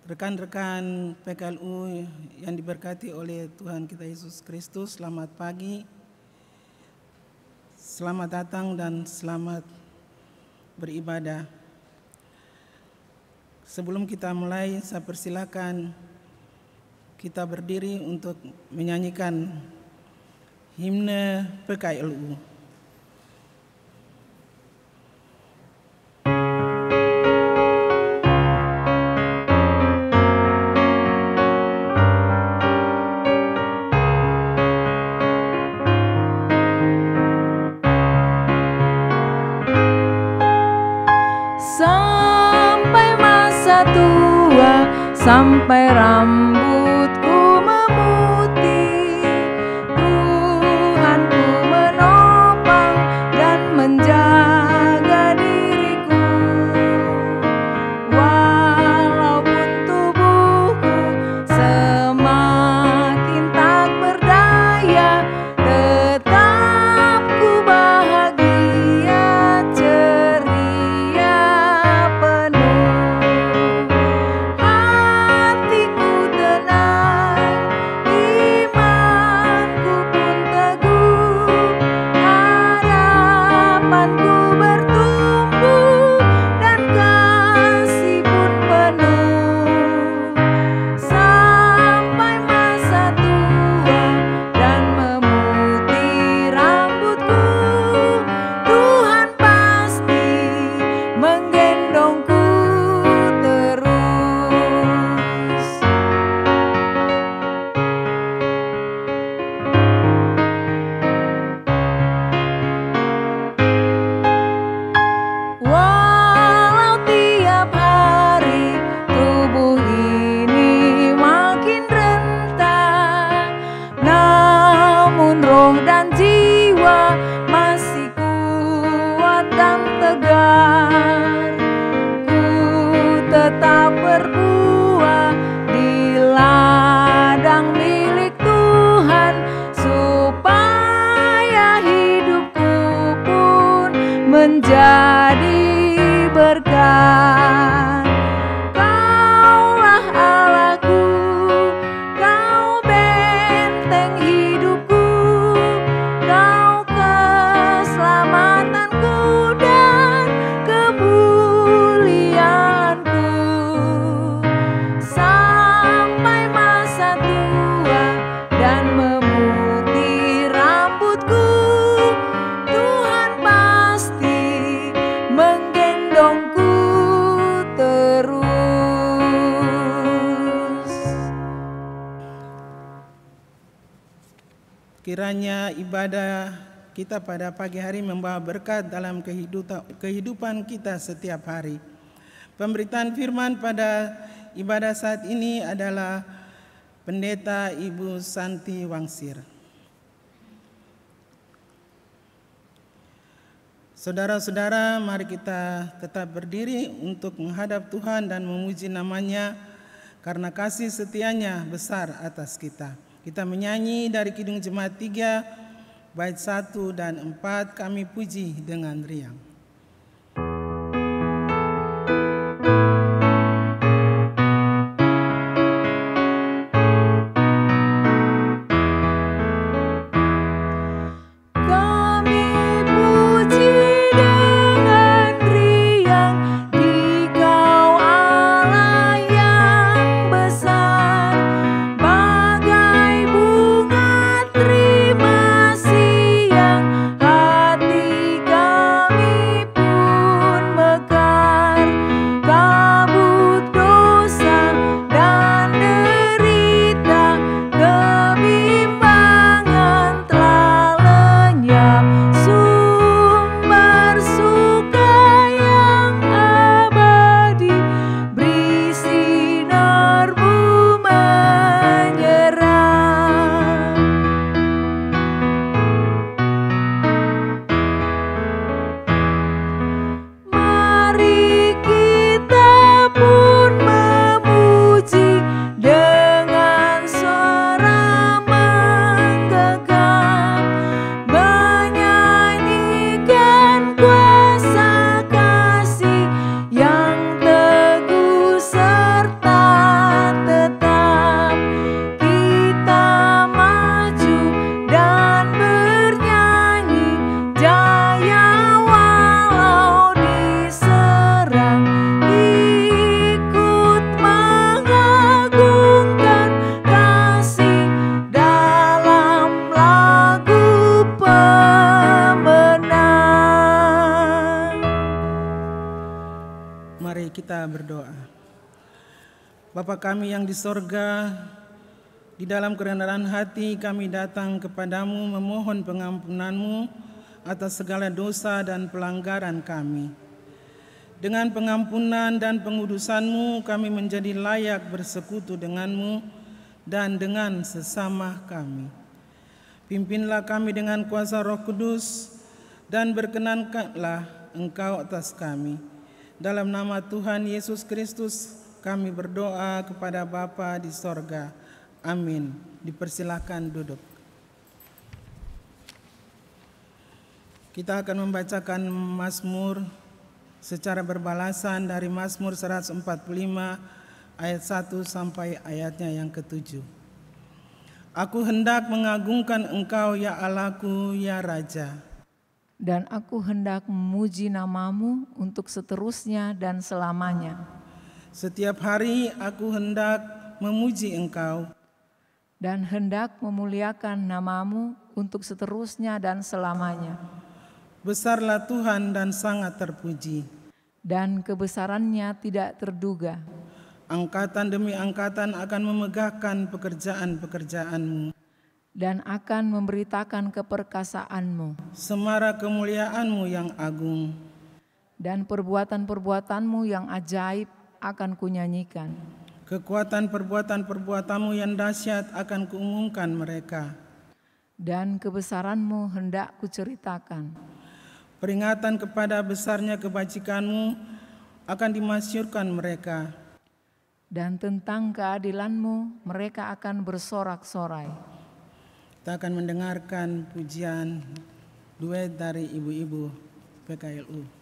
Rekan-rekan PKLU yang diberkati oleh Tuhan kita Yesus Kristus, selamat pagi, selamat datang dan selamat beribadah. Sebelum kita mulai, saya persilakan kita berdiri untuk menyanyikan himne PKLU. Sampai rambutku memutih, Tuhanku menopang dan menjaga diriku. Walaupun tubuhku semakin tak berdaya, tetap ku bahagia, ceria penuh. Menjadi berkat. Kaulah Allahku, Kau benteng hidupku, Kau keselamatanku dan kemuliaanku. Sampai masa tua dan memutih rambutku, Tuhan pasti menggendongku terus. Kiranya ibadah kita pada pagi hari membawa berkat dalam kehidupan kita setiap hari. Pemberitaan firman pada ibadah saat ini adalah Pendeta Ibu Santi Wangsir. Saudara-saudara, mari kita tetap berdiri untuk menghadap Tuhan dan memuji nama-Nya karena kasih setia-Nya besar atas kita. Kita menyanyi dari Kidung Jemaat 3, bait 1 dan 4, kami puji dengan riang. Terima kasih yang hati kami Mari kita berdoa. Bapa kami yang di sorga, di dalam kerendahan hati kami datang kepadamu memohon pengampunan-Mu atas segala dosa dan pelanggaran kami. Dengan pengampunan dan pengudusan-Mu kami menjadi layak bersekutu dengan-Mu dan dengan sesama kami. Pimpinlah kami dengan kuasa Roh Kudus dan berkenankanlah Engkau atas kami. Dalam nama Tuhan Yesus Kristus kami berdoa kepada Bapa di sorga. Amin. Dipersilakan duduk. Kita akan membacakan Mazmur secara berbalasan dari Mazmur 145 ayat 1 sampai ayatnya yang ke-7. Aku hendak mengagungkan Engkau ya Allahku ya Raja. Dan aku hendak memuji nama-Mu untuk seterusnya dan selamanya. Setiap hari aku hendak memuji Engkau Dan hendak memuliakan nama-Mu untuk seterusnya dan selamanya. Besarlah Tuhan dan sangat terpuji. Dan kebesarannya tidak terduga. Angkatan demi angkatan akan memegahkan pekerjaan-pekerjaan-Mu. Dan akan memberitakan keperkasaan-Mu. Semara kemuliaan-Mu yang agung. Dan perbuatan-perbuatan-Mu yang ajaib akan kunyanyikan. Kekuatan perbuatan-perbuatan-Mu yang dahsyat akan kuumumkan mereka. Dan kebesaran-Mu hendak kuceritakan. Peringatan kepada besarnya kebajikan-Mu akan dimasyurkan mereka. Dan tentang keadilan-Mu mereka akan bersorak-sorai. Kita akan mendengarkan pujian duet dari ibu-ibu PKLU.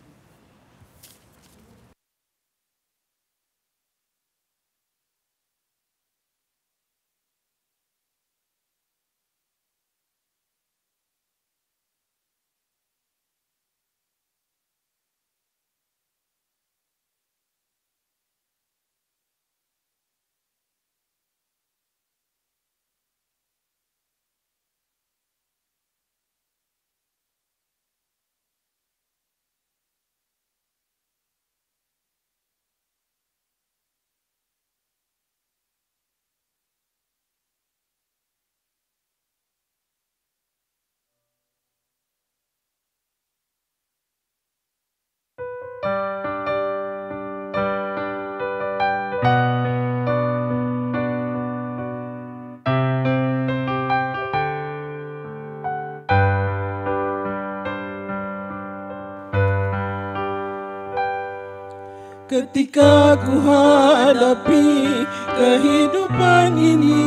Ketika ku hadapi kehidupan ini,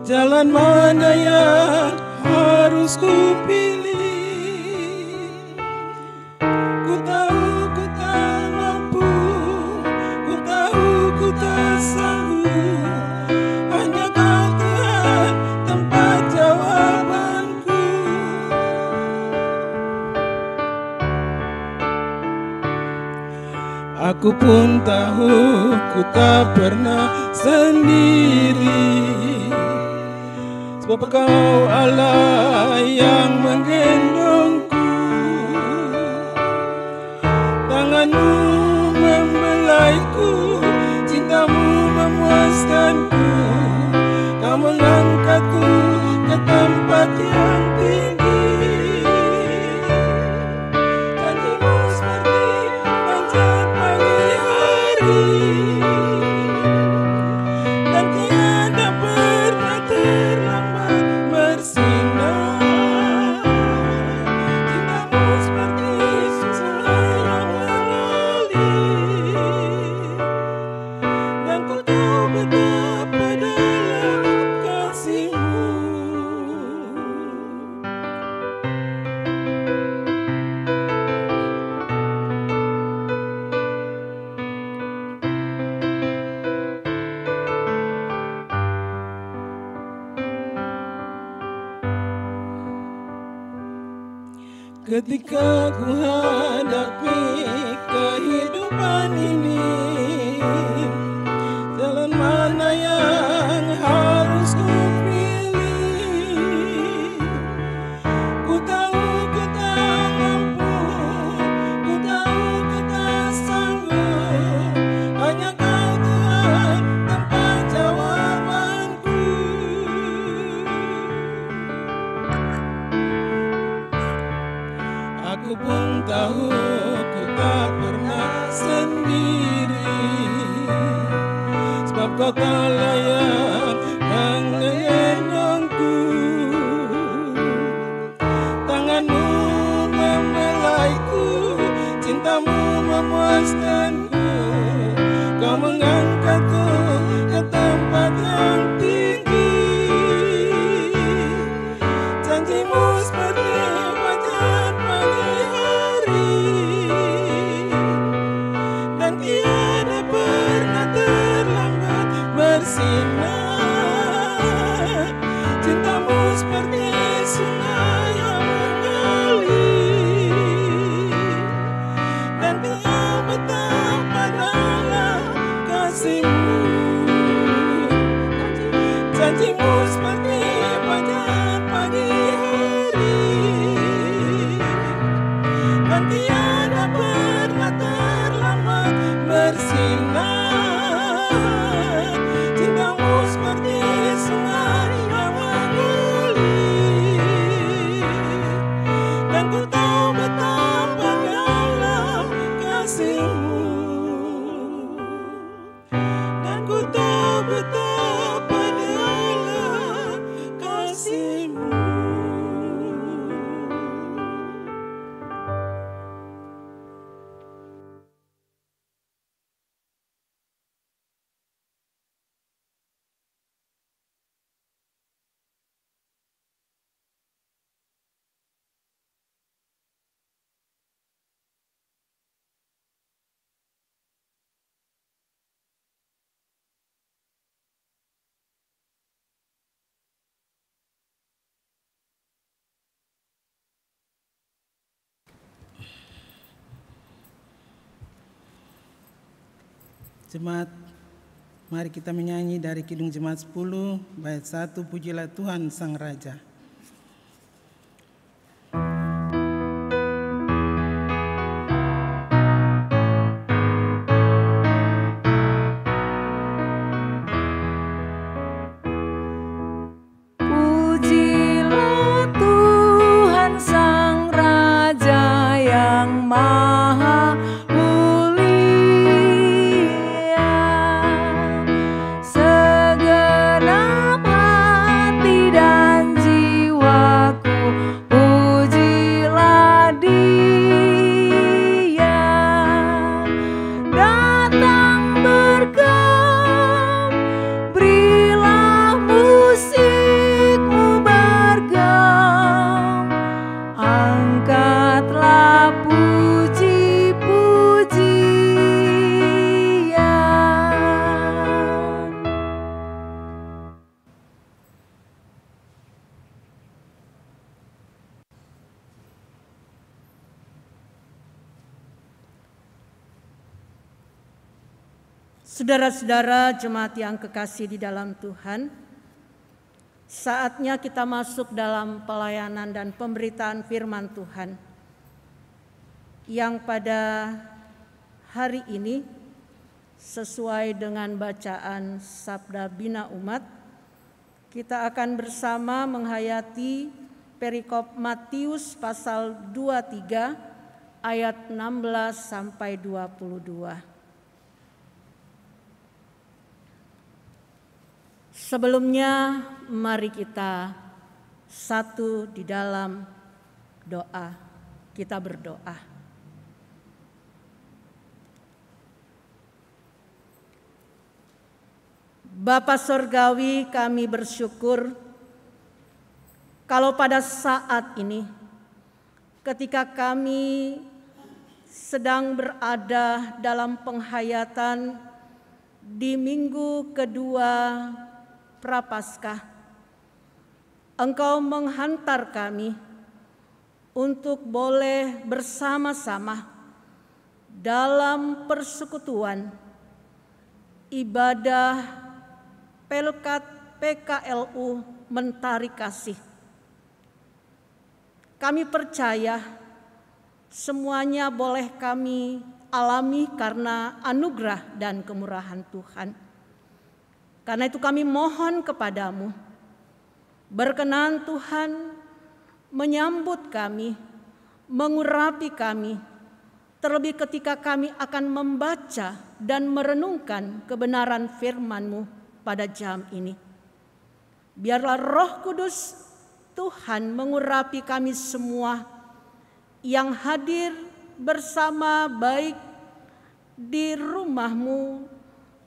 jalan mana yang harus ku pilih? Ku tahu ku tak mampu, ku tahu ku tak sanggup, hanya Kau Tuhan tempat jawabanku. Aku pun tahu ku tak pernah sendiri, sebab Kau Allah yang menggendongku. Tangan-Mu membelaiku, cinta-Mu memuaskanku. Kau mengangkatku ke tempat yang tinggi. Janji-Mu seperti panjang pagi hari, dan tiada pernah terlambat bersinar. Cinta-Mu seperti sungai yang mengalir, dan ku tahu betapa dalam kasih-Mu. Ketika ku hadapi kehidupan ini, jalan mana yang harus ku pilih? Ku tahu ku tak mampu, ku tahu ku tak Kau tak layak mengendongku. Tanganmu membelaiku, cintamu memuaskanku. Kau mengangkatku ke tempat yang tinggi. Janjimu seperti fajar pagi hari, dan tiada pernah terlambat bersinar. Cintamu seperti sungai yang mengalir, dan biar betapa dalam kasih-Mu. Janji-Mu seperti fajar pagi hari, dan tiada pernah terlambat bersinar. Cintamu seperti sungai yang mengalir, dan ku tahu betapa dalam kasih-Mu, dan ku tahu betapa dalam kasih-Mu. Jemaat, mari kita menyanyi dari Kidung Jemaat 10, bait 1, Pujilah Tuhan Sang Raja. Pujilah Tuhan Sang Raja yang Maha Saudara-saudara jemaat yang kekasih di dalam Tuhan, saatnya kita masuk dalam pelayanan dan pemberitaan firman Tuhan yang pada hari ini sesuai dengan bacaan Sabda Bina Umat, kita akan bersama menghayati perikop Matius pasal 23 ayat 16 sampai 22. Sebelumnya mari kita satu di dalam doa. Kita berdoa. Bapa Sorgawi, kami bersyukur kalau pada saat ini ketika kami sedang berada dalam penghayatan di minggu kedua Prapaskah, Engkau menghantar kami untuk boleh bersama-sama dalam persekutuan ibadah Pelkat PKLU Mentari Kasih. Kami percaya semuanya boleh kami alami karena anugerah dan kemurahan Tuhan. Karena itu kami mohon kepadamu, berkenan Tuhan menyambut kami, mengurapi kami, terlebih ketika kami akan membaca dan merenungkan kebenaran firman-Mu pada jam ini. Biarlah Roh Kudus Tuhan mengurapi kami semua yang hadir bersama, baik di rumah-Mu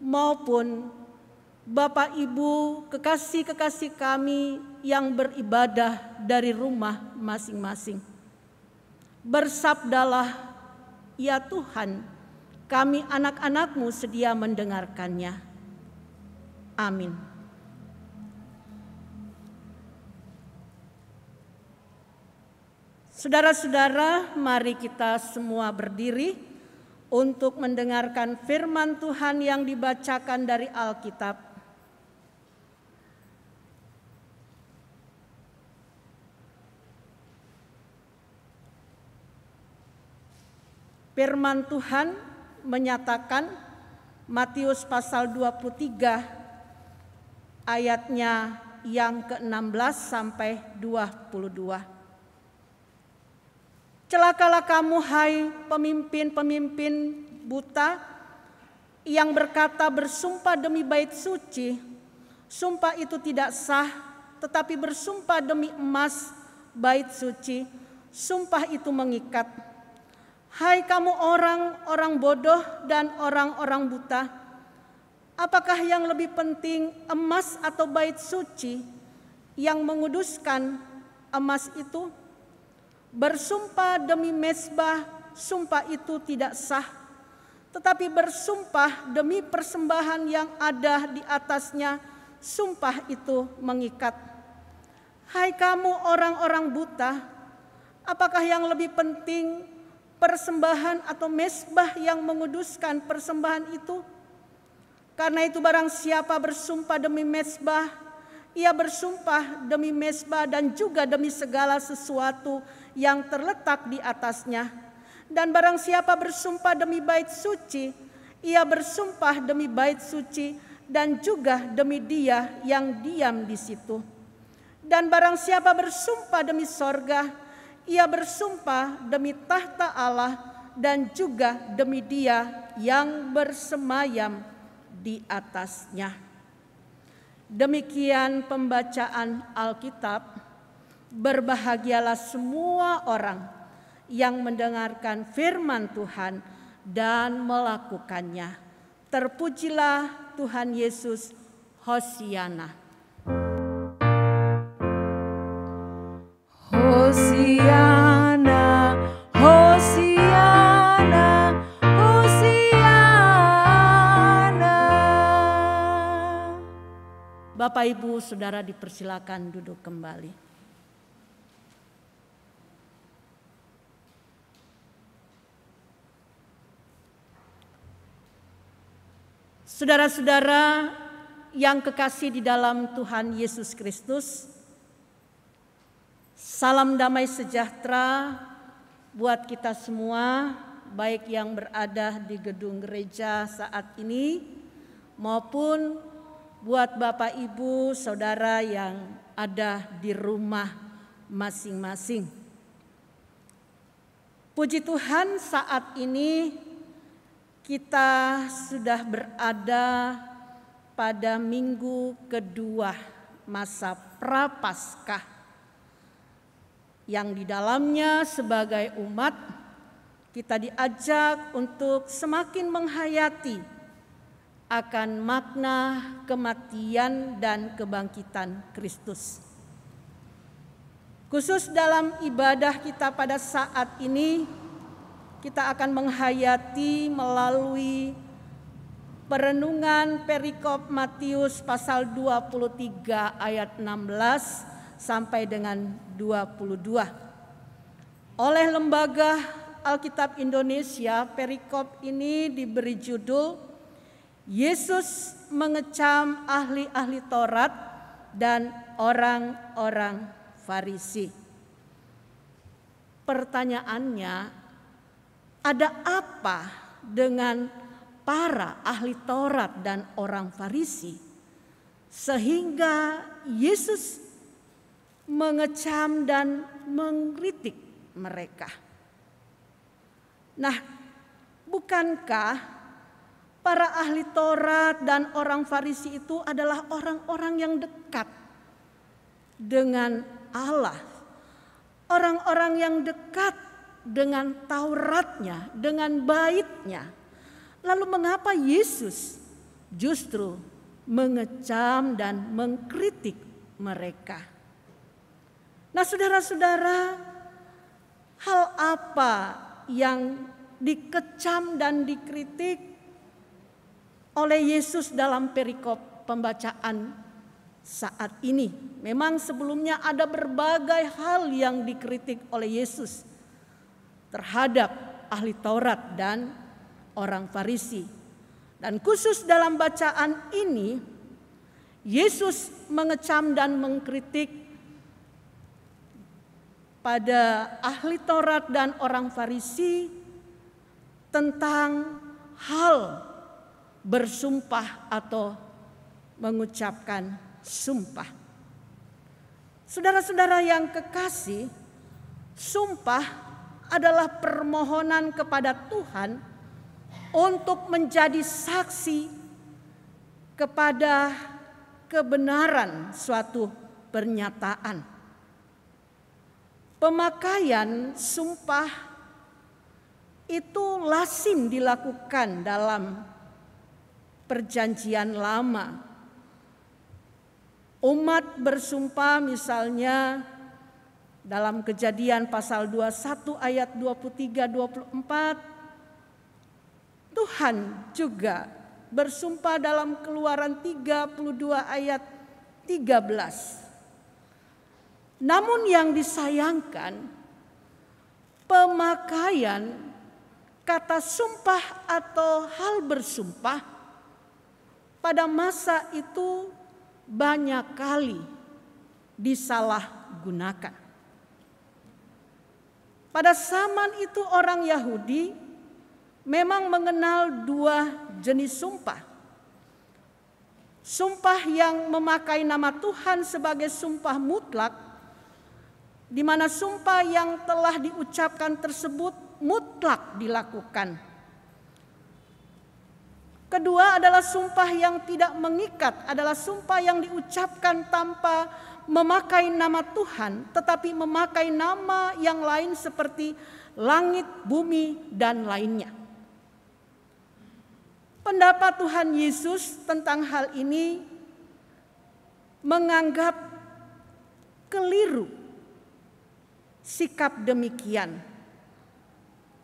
maupun Bapak Ibu kekasih-kekasih kami yang beribadah dari rumah masing-masing. Bersabdalah, ya Tuhan, kami anak-anak-Mu sedia mendengarkannya. Amin. Saudara-saudara, mari kita semua berdiri untuk mendengarkan firman Tuhan yang dibacakan dari Alkitab. Firman Tuhan menyatakan, Matius pasal 23 ayatnya yang ke-16 sampai 22. Celakalah kamu, hai pemimpin-pemimpin buta, yang berkata bersumpah demi bait suci. Sumpah itu tidak sah, tetapi bersumpah demi emas bait suci, sumpah itu mengikat. Hai kamu orang-orang bodoh dan orang-orang buta, apakah yang lebih penting, emas atau bait suci yang menguduskan emas itu? Bersumpah demi mezbah, sumpah itu tidak sah, tetapi bersumpah demi persembahan yang ada di atasnya, sumpah itu mengikat. Hai kamu orang-orang buta, apakah yang lebih penting, persembahan atau mezbah yang menguduskan persembahan itu? Karena itu barang siapa bersumpah demi mezbah, ia bersumpah demi mezbah dan juga demi segala sesuatu yang terletak di atasnya. Dan barang siapa bersumpah demi bait suci, ia bersumpah demi bait suci dan juga demi Dia yang diam di situ. Dan barang siapa bersumpah demi sorga, ia bersumpah demi tahta Allah dan juga demi Dia yang bersemayam di atasnya. Demikian pembacaan Alkitab. Berbahagialah semua orang yang mendengarkan firman Tuhan dan melakukannya. Terpujilah Tuhan Yesus, Hosiana. Hosiana, Hosiana, Hosiana. Bapak Ibu Saudara dipersilakan duduk kembali. Saudara-saudara yang kekasih di dalam Tuhan Yesus Kristus, salam damai sejahtera buat kita semua, baik yang berada di gedung gereja saat ini maupun buat Bapak Ibu Saudara yang ada di rumah masing-masing. Puji Tuhan, saat ini kita sudah berada pada minggu kedua masa Prapaskah, yang di dalamnya sebagai umat kita diajak untuk semakin menghayati akan makna kematian dan kebangkitan Kristus. Khusus dalam ibadah kita pada saat ini, kita akan menghayati melalui perenungan perikop Matius pasal 23 ayat 16 sampai dengan 22. Oleh Lembaga Alkitab Indonesia, perikop ini diberi judul Yesus mengecam ahli-ahli Taurat dan orang-orang Farisi. Pertanyaannya, ada apa dengan para ahli Taurat dan orang Farisi sehingga Yesus mengecam dan mengkritik mereka? Nah, bukankah para ahli Taurat dan orang Farisi itu adalah orang-orang yang dekat dengan Allah, orang-orang yang dekat dengan Tauratnya, dengan baitnya. Lalu mengapa Yesus justru mengecam dan mengkritik mereka? Nah, saudara-saudara, hal apa yang dikecam dan dikritik oleh Yesus dalam perikop pembacaan saat ini? Memang sebelumnya ada berbagai hal yang dikritik oleh Yesus terhadap ahli Taurat dan orang Farisi. Dan khusus dalam bacaan ini, Yesus mengecam dan mengkritik pada ahli Taurat dan orang Farisi tentang hal bersumpah atau mengucapkan sumpah. Saudara-saudara yang kekasih, sumpah adalah permohonan kepada Tuhan untuk menjadi saksi kepada kebenaran suatu pernyataan. Pemakaian sumpah itu lazim dilakukan dalam Perjanjian Lama. Umat bersumpah misalnya dalam Kejadian pasal 21 ayat 23-24. Tuhan juga bersumpah dalam Keluaran 32 ayat 13. Namun yang disayangkan, pemakaian kata sumpah atau hal bersumpah pada masa itu banyak kali disalahgunakan. Pada zaman itu orang Yahudi memang mengenal dua jenis sumpah. Sumpah yang memakai nama Tuhan sebagai sumpah mutlak, di mana sumpah yang telah diucapkan tersebut mutlak dilakukan. Kedua adalah sumpah yang tidak mengikat, adalah sumpah yang diucapkan tanpa memakai nama Tuhan, tetapi memakai nama yang lain seperti langit, bumi, dan lainnya. Pendapat Tuhan Yesus tentang hal ini menganggap keliru sikap demikian,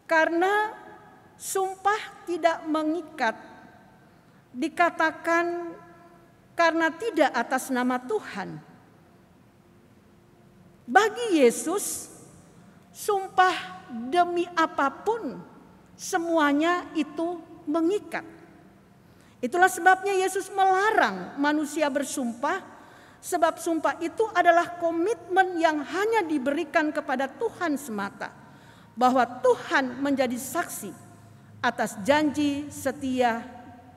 karena sumpah tidak mengikat dikatakan karena tidak atas nama Tuhan. Bagi Yesus, sumpah demi apapun semuanya itu mengikat. Itulah sebabnya Yesus melarang manusia bersumpah, sebab sumpah itu adalah komitmen yang hanya diberikan kepada Tuhan semata, bahwa Tuhan menjadi saksi atas janji setia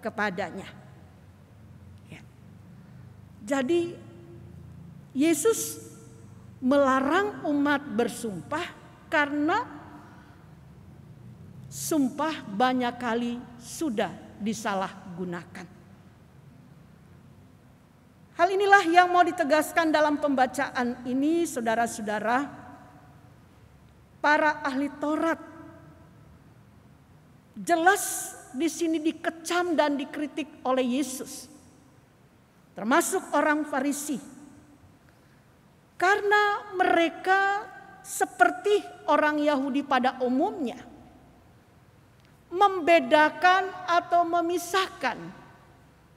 kepadanya. Ya. Jadi Yesus melarang umat bersumpah karena sumpah banyak kali sudah disalahgunakan. Hal inilah yang mau ditegaskan dalam pembacaan ini, saudara-saudara. Para ahli Taurat jelas di sini dikecam dan dikritik oleh Yesus, termasuk orang Farisi, karena mereka seperti orang Yahudi pada umumnya membedakan atau memisahkan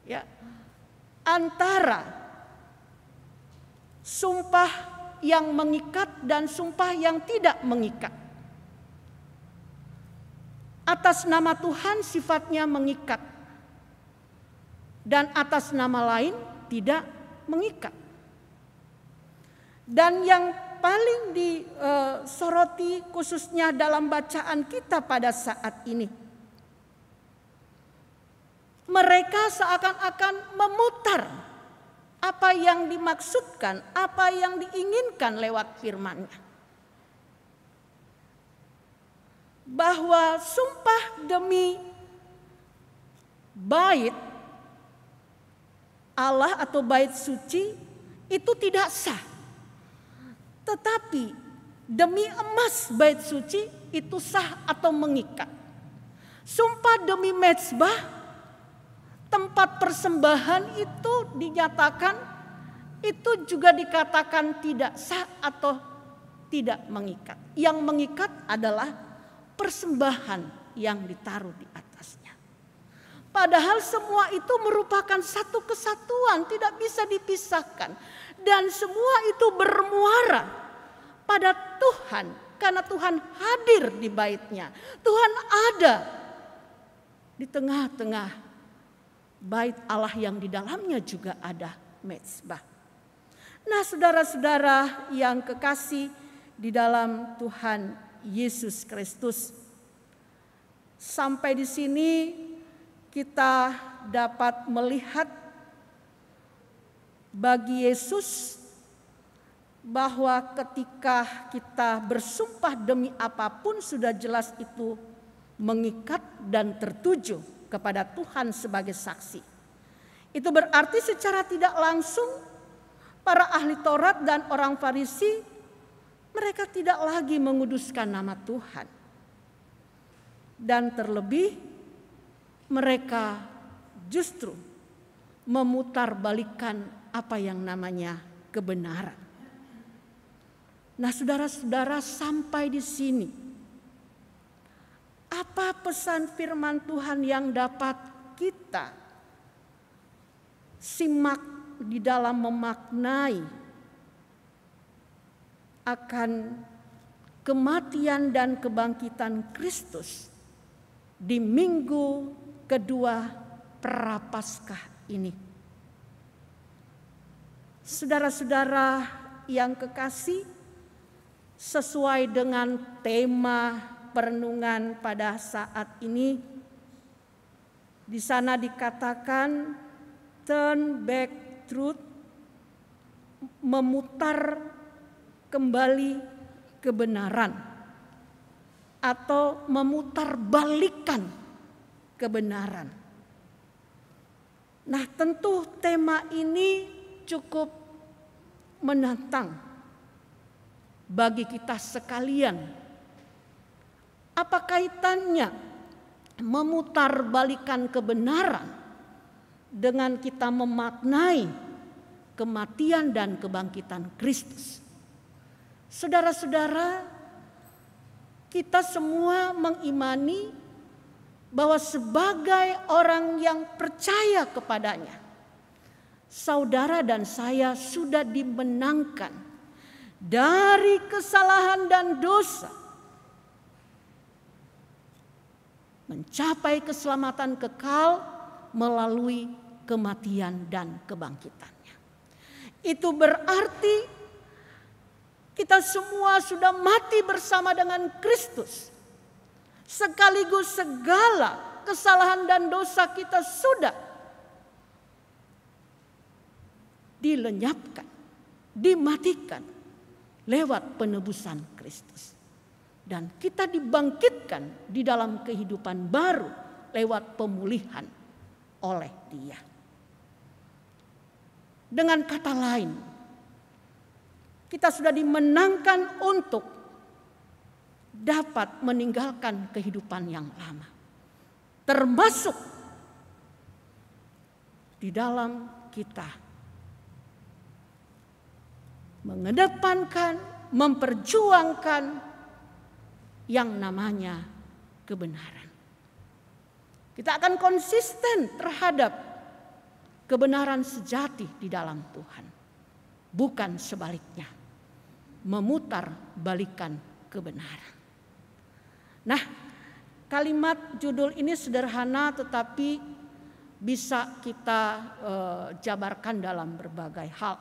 ya, antara sumpah yang mengikat dan sumpah yang tidak mengikat. Atas nama Tuhan sifatnya mengikat, dan atas nama lain tidak mengikat. Dan yang paling disoroti khususnya dalam bacaan kita pada saat ini, mereka seakan-akan memutar apa yang dimaksudkan, apa yang diinginkan lewat firman-Nya. bahwa sumpah demi bait Allah atau bait suci itu tidak sah. Tetapi demi emas bait suci itu sah atau mengikat. Sumpah demi mezbah, tempat persembahan itu dinyatakan itu juga dikatakan tidak sah atau tidak mengikat. Yang mengikat adalah persembahan yang ditaruh di atasnya. Padahal semua itu merupakan satu kesatuan, tidak bisa dipisahkan. Dan semua itu bermuara pada Tuhan, karena Tuhan hadir di bait-Nya. Tuhan ada di tengah-tengah bait Allah yang di dalamnya juga ada mezbah. Nah, saudara-saudara yang kekasih di dalam Tuhan Yesus Kristus, sampai di sini kita dapat melihat bagi Yesus bahwa ketika kita bersumpah demi apapun sudah jelas itu mengikat dan tertuju kepada Tuhan sebagai saksi. Itu berarti secara tidak langsung para ahli Taurat dan orang Farisi mereka tidak lagi menguduskan nama Tuhan. Dan terlebih mereka justru memutarbalikkan apa yang namanya kebenaran. Nah, saudara-saudara, sampai di sini apa pesan firman Tuhan yang dapat kita simak di dalam memaknai akan kematian dan kebangkitan Kristus di minggu kedua Prapaskah ini? Saudara-saudara yang kekasih, sesuai dengan tema perenungan pada saat ini, di sana dikatakan turn back truth, memutar kembali kebenaran atau memutarbalikkan kebenaran. Nah, tentu tema ini cukup menantang bagi kita sekalian. Apa kaitannya memutarbalikkan kebenaran dengan kita memaknai kematian dan kebangkitan Kristus? Saudara-saudara, kita semua mengimani bahwa sebagai orang yang percaya kepadanya, saudara dan saya sudah dimenangkan dari kesalahan dan dosa, mencapai keselamatan kekal melalui kematian dan kebangkitannya. Itu berarti kita semua sudah mati bersama dengan Kristus. Sekaligus segala kesalahan dan dosa kita sudah dilenyapkan, dimatikan lewat penebusan Kristus. Dan kita dibangkitkan di dalam kehidupan baru lewat pemulihan oleh Dia. Dengan kata lain, kita sudah dimenangkan untuk dapat meninggalkan kehidupan yang lama. Termasuk di dalam kita mengedepankan, memperjuangkan yang namanya kebenaran. Kita akan konsisten terhadap kebenaran sejati di dalam Tuhan, bukan sebaliknya, memutar balikan kebenaran. Nah, kalimat judul ini sederhana tetapi bisa kita jabarkan dalam berbagai hal.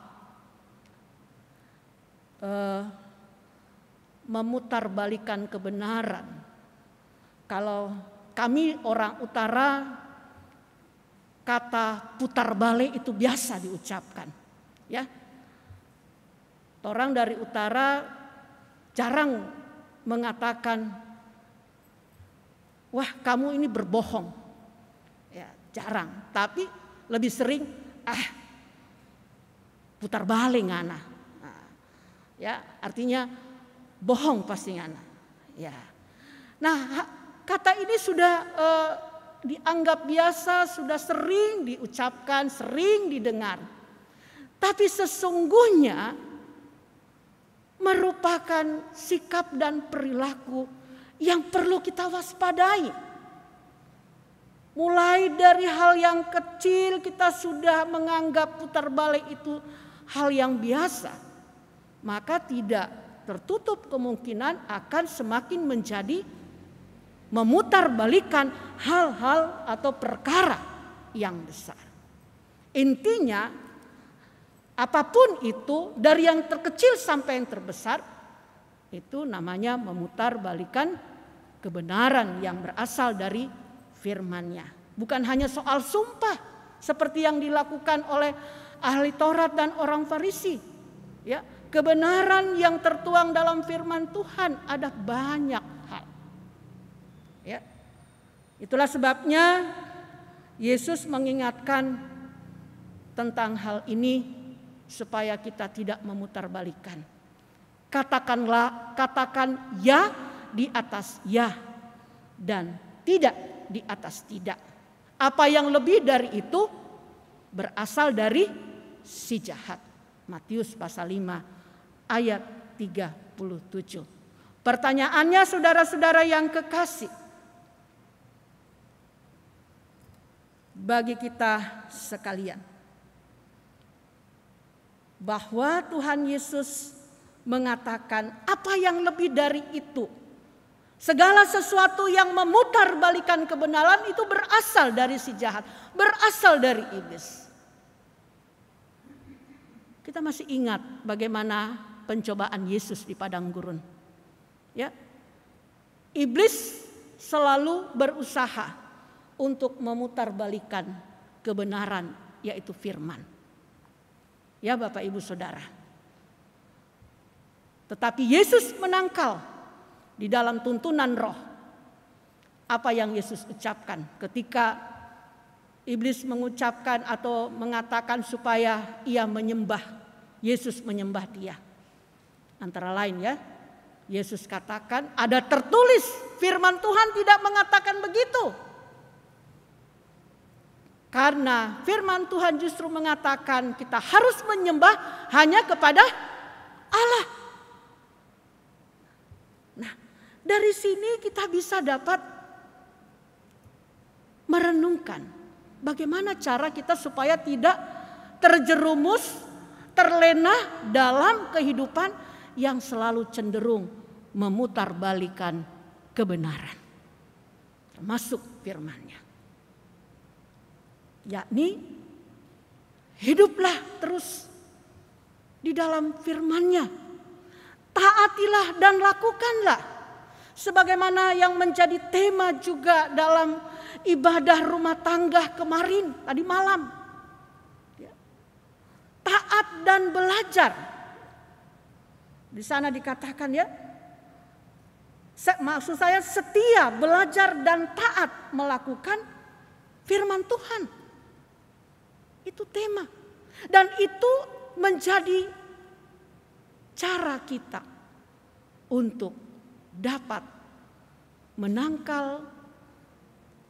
Memutarbalikan kebenaran. Kalau kami orang utara, kata putar balik itu biasa diucapkan, ya. Orang dari utara jarang mengatakan wah kamu ini berbohong. Ya, jarang, tapi lebih sering putar balik ngana. Ya, artinya bohong pasti ngana. Ya. Nah, kata ini sudah dianggap biasa, sudah sering diucapkan, sering didengar. Tapi sesungguhnya merupakan sikap dan perilaku yang perlu kita waspadai. Mulai dari hal yang kecil kita sudah menganggap putar balik itu hal yang biasa. Maka tidak tertutup kemungkinan akan semakin menjadi memutarbalikan hal-hal atau perkara yang besar. Intinya apapun itu, dari yang terkecil sampai yang terbesar, itu namanya memutarbalikan kebenaran yang berasal dari firman-Nya. Bukan hanya soal sumpah seperti yang dilakukan oleh ahli Taurat dan orang Farisi. Ya, kebenaran yang tertuang dalam firman Tuhan ada banyak hal. Ya. Itulah sebabnya Yesus mengingatkan tentang hal ini supaya kita tidak memutarbalikkan. Katakan ya di atas ya dan tidak di atas tidak. Apa yang lebih dari itu berasal dari si jahat. Matius pasal 5 ayat 37. Pertanyaannya saudara-saudara yang kekasih, bagi kita sekalian, bahwa Tuhan Yesus mengatakan apa yang lebih dari itu. Segala sesuatu yang memutarbalikan kebenaran itu berasal dari si jahat, berasal dari iblis. Kita masih ingat bagaimana pencobaan Yesus di padang gurun. Ya. Iblis selalu berusaha untuk memutarbalikan kebenaran, yaitu firman. Ya Bapak Ibu Saudara. Tetapi Yesus menangkal di dalam tuntunan roh apa yang Yesus ucapkan ketika iblis mengucapkan atau mengatakan supaya ia menyembah, Yesus menyembah dia. Antara lain ya, Yesus katakan ada tertulis, firman Tuhan tidak mengatakan begitu. Karena firman Tuhan justru mengatakan kita harus menyembah hanya kepada Allah. Nah, dari sini kita bisa dapat merenungkan bagaimana cara kita supaya tidak terjerumus, terlena dalam kehidupan yang selalu cenderung memutarbalikan kebenaran. Termasuk firman-Nya. Yakni hiduplah terus di dalam firman-Nya. Taatilah dan lakukanlah. Sebagaimana yang menjadi tema juga dalam ibadah rumah tangga kemarin tadi malam. Taat dan belajar. Di sana dikatakan ya. Maksud saya setia, belajar dan taat melakukan firman Tuhan. Itu tema. Dan itu menjadi cara kita untuk dapat menangkal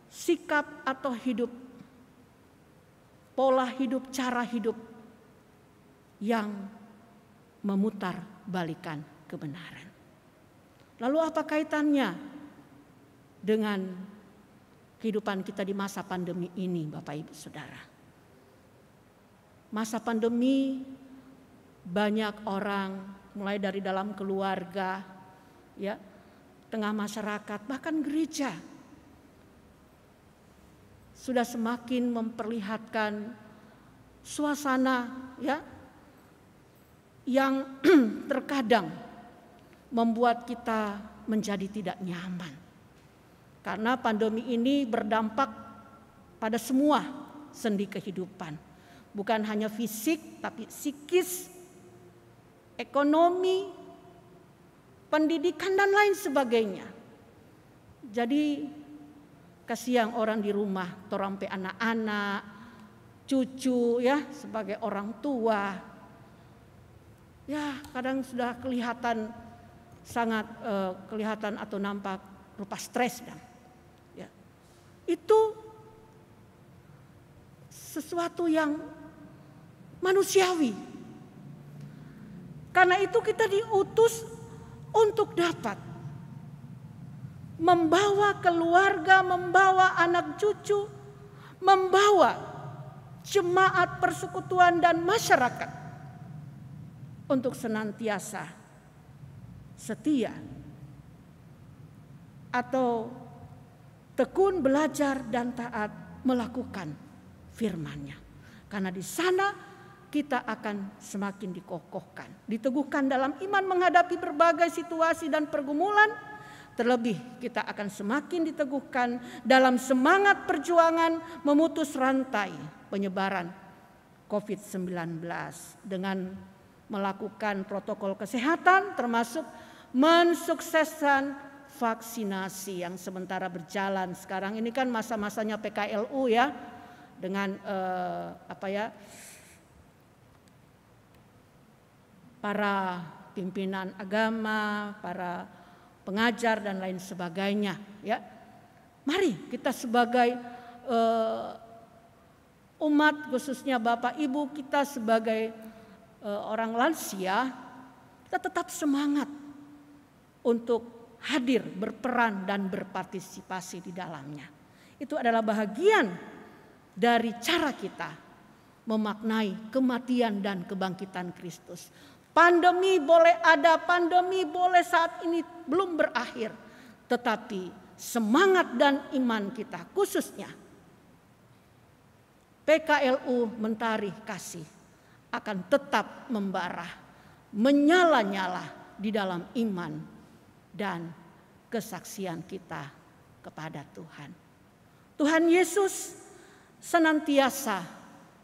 sikap atau hidup, pola hidup, cara hidup yang memutarbalikan kebenaran. Lalu apa kaitannya dengan kehidupan kita di masa pandemi ini, Bapak Ibu Saudara? Masa pandemi banyak orang mulai dari dalam keluarga, ya, tengah masyarakat, bahkan gereja sudah semakin memperlihatkan suasana ya yang terkadang membuat kita menjadi tidak nyaman. Karena pandemi ini berdampak pada semua sendi kehidupan. Bukan hanya fisik tapi psikis, ekonomi, pendidikan dan lain sebagainya. Jadi kasihan orang di rumah, torampe anak-anak, cucu ya, sebagai orang tua. Ya, kadang sudah kelihatan sangat kelihatan atau nampak rupa stres dan ya. Itu sesuatu yang manusiawi. Karena itu kita diutus untuk dapat membawa keluarga, membawa anak cucu, membawa jemaat persekutuan dan masyarakat untuk senantiasa setia atau tekun belajar dan taat melakukan firman-Nya. Karena di sana kita akan semakin dikokohkan, diteguhkan dalam iman menghadapi berbagai situasi dan pergumulan. Terlebih kita akan semakin diteguhkan dalam semangat perjuangan memutus rantai penyebaran COVID-19 dengan melakukan protokol kesehatan termasuk mensukseskan vaksinasi yang sementara berjalan. Sekarang ini kan masa-masanya PKLU ya, dengan para pimpinan agama, para pengajar dan lain sebagainya ya. Mari kita sebagai umat, khususnya Bapak Ibu, kita sebagai orang lansia, kita tetap semangat untuk hadir, berperan dan berpartisipasi di dalamnya. Itu adalah bahagian dari cara kita memaknai kematian dan kebangkitan Kristus. Pandemi boleh ada, pandemi boleh saat ini belum berakhir. Tetapi semangat dan iman kita, khususnya PKLU Mentari Kasih, akan tetap membara, menyala-nyala di dalam iman dan kesaksian kita kepada Tuhan. Tuhan Yesus senantiasa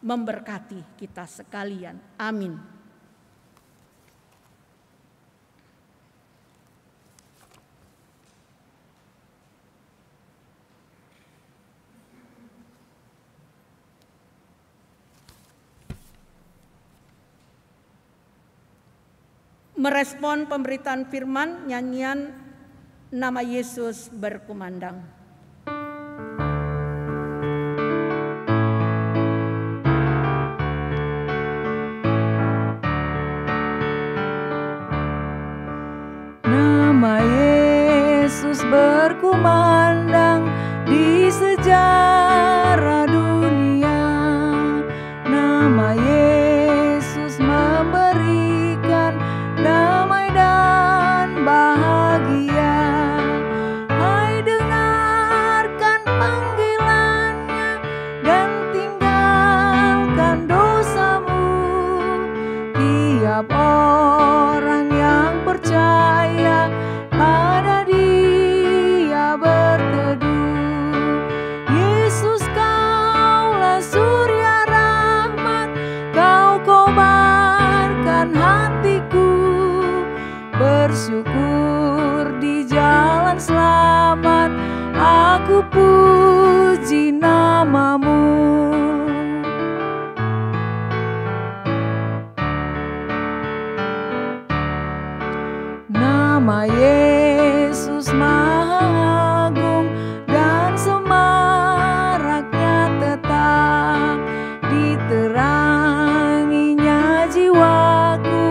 memberkati kita sekalian. Amin. Merespon pemberitaan firman, nyanyian Nama Yesus Berkumandang. Nama Yesus berkumandang di sejarah dunia. Nama Yesus memberikan damai dan bahagia. Hai, dengarkan panggilannya dan tinggalkan dosamu. Tiap orang yang percaya pada Dia berteduh. Yesus, kaulah surya rahmat, kau kobarkan hatiku. Bersyukur di jalan selamat, aku puji nama-Mu. Nama Yesus Maha Agung dan semaraknya tetap diteranginya jiwaku,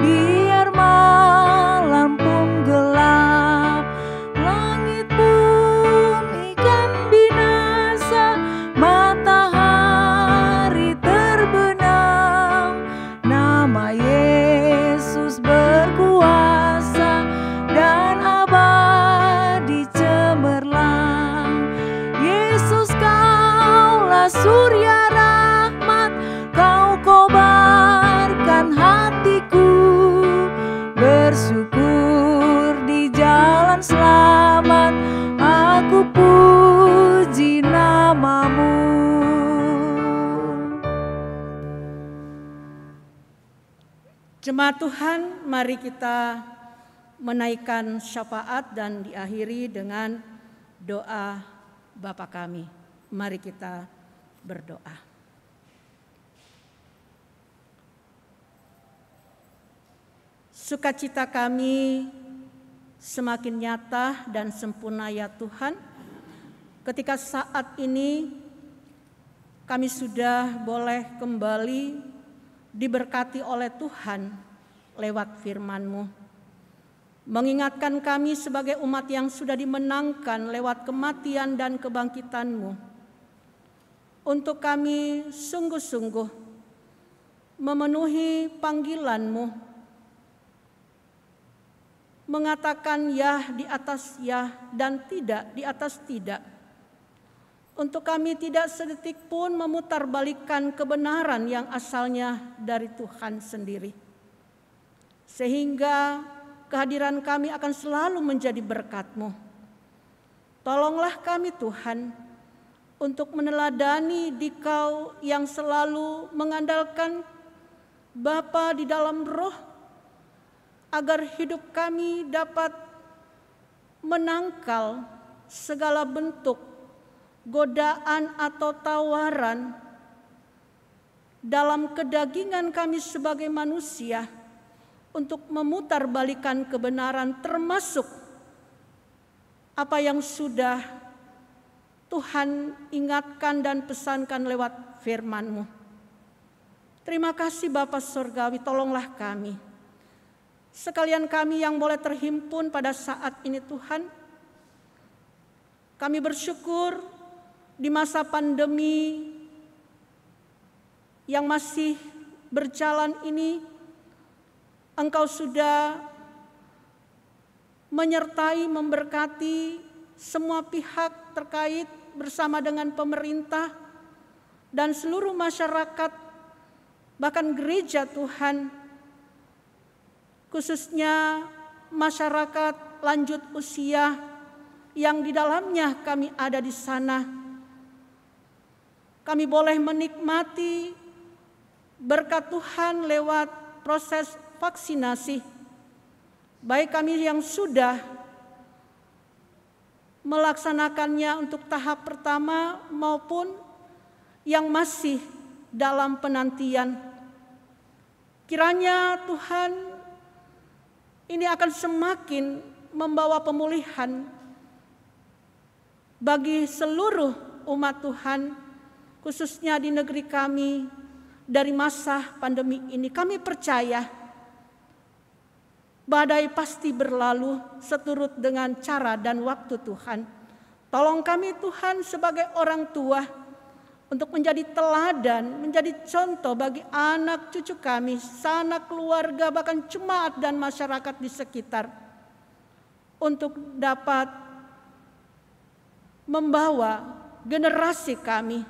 biar malam pun gelap, langit bumi kan binasa, matahari terbenam. Nama Yesus berkuasa dan abadi cemerlang. Yesus, kaulah surya rahmat, kau kobarkan hatiku. Bersyukur di jalan selamat, aku puji nama-Mu. Jemaat Tuhan, mari kita menaikkan syafaat dan diakhiri dengan doa Bapa kami. Mari kita berdoa. Sukacita kami semakin nyata dan sempurna ya Tuhan, ketika saat ini kami sudah boleh kembali diberkati oleh Tuhan lewat firman-Mu. Mengingatkan kami sebagai umat yang sudah dimenangkan lewat kematian dan kebangkitan-Mu. Untuk kami sungguh-sungguh memenuhi panggilan-Mu, mengatakan ya di atas ya dan tidak di atas tidak. Untuk kami tidak sedetik pun memutarbalikkan kebenaran yang asalnya dari Tuhan sendiri. Sehingga kehadiran kami akan selalu menjadi berkat-Mu. Tolonglah kami Tuhan untuk meneladani Dikau yang selalu mengandalkan Bapa di dalam roh, agar hidup kami dapat menangkal segala bentuk godaan atau tawaran dalam kedagingan kami sebagai manusia untuk memutarbalikkan kebenaran, termasuk apa yang sudah Tuhan ingatkan dan pesankan lewat firman-Mu. Terima kasih Bapa Surgawi, tolonglah kami. Sekalian kami yang boleh terhimpun pada saat ini Tuhan, kami bersyukur di masa pandemi yang masih berjalan ini, Engkau sudah menyertai, memberkati semua pihak terkait bersama dengan pemerintah dan seluruh masyarakat, bahkan gereja Tuhan, khususnya masyarakat lanjut usia yang di dalamnya kami ada di sana. Kami boleh menikmati berkat Tuhan lewat proses vaksinasi. Baik kami yang sudah melaksanakannya untuk tahap pertama maupun yang masih dalam penantian. Kiranya Tuhan ini akan semakin membawa pemulihan bagi seluruh umat Tuhan, khususnya di negeri kami dari masa pandemi ini. Kami percaya badai pasti berlalu seturut dengan cara dan waktu Tuhan. Tolong kami Tuhan sebagai orang tua untuk menjadi teladan, menjadi contoh bagi anak cucu kami, sanak keluarga, bahkan jemaat dan masyarakat di sekitar, untuk dapat membawa generasi kami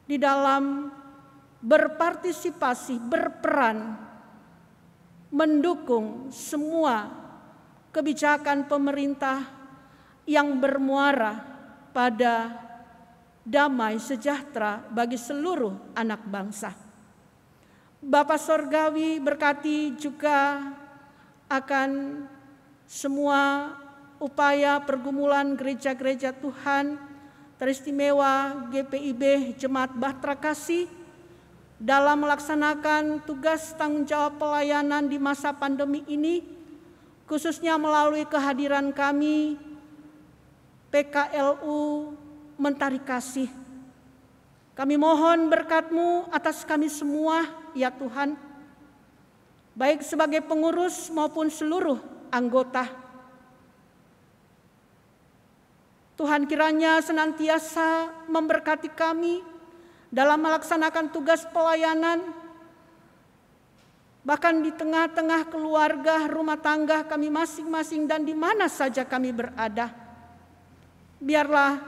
di dalam berpartisipasi, berperan, mendukung semua kebijakan pemerintah yang bermuara pada damai sejahtera bagi seluruh anak bangsa. Bapa Sorgawi, berkati juga akan semua upaya pergumulan gereja-gereja Tuhan, teristimewa GPIB Jemaat Bahtera Kasih dalam melaksanakan tugas tanggung jawab pelayanan di masa pandemi ini, khususnya melalui kehadiran kami PKLU Mentari Kasih. Kami mohon berkat-Mu atas kami semua ya Tuhan, baik sebagai pengurus maupun seluruh anggota. Tuhan kiranya senantiasa memberkati kami dalam melaksanakan tugas pelayanan, bahkan di tengah-tengah keluarga, rumah tangga kami masing-masing dan di mana saja kami berada. Biarlah